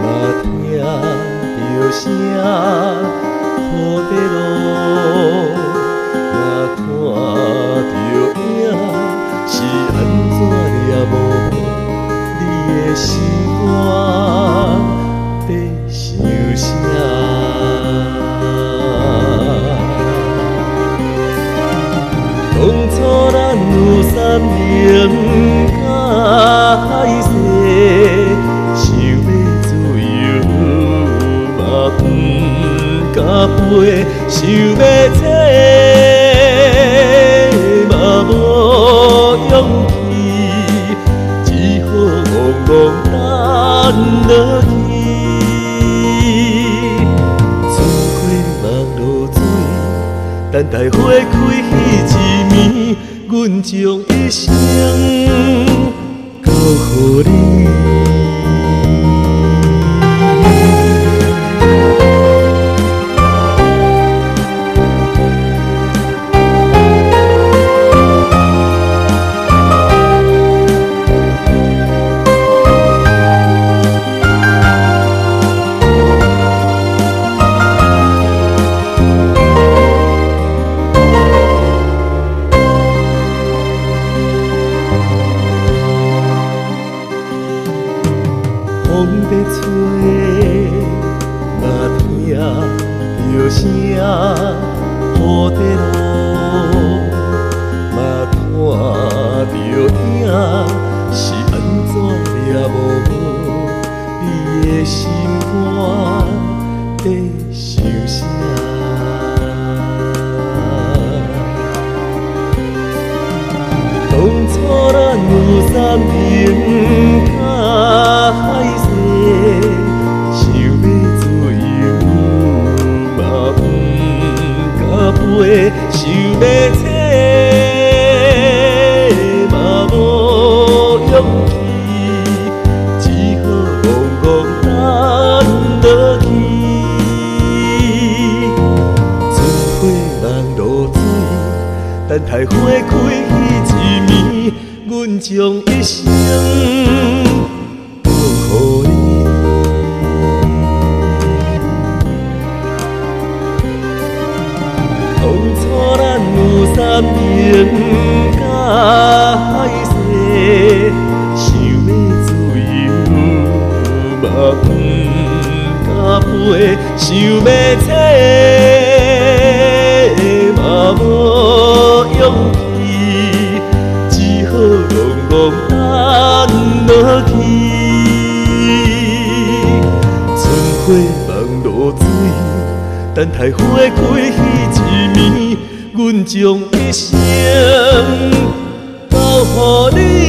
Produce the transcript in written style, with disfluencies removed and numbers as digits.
嘛听着声雨在落，嘛看着影，是安怎抓无你的心肝在想啥？当初咱有3年甲海誓，想要自由嘛不敢飞，想要找嘛无勇气，只好戆戆等落去。等待花开彼一暝，阮将一生交予你。风在吹，嘛听着声雨在落，嘛看着影，是安怎抓无你的心肝在想啥？当初咱有3年甲海誓，想要自由嘛不敢飞，想要找嘛无勇气，只好戆戆等落去。春花望露水，等待花开彼一暝，阮将一生交予你。当初咱有3年甲海誓，想要自由嘛不敢飞，想要找嘛无勇气，只好戆戆等落去。春花望露水，等待花开彼一暝，阮将一生交予你。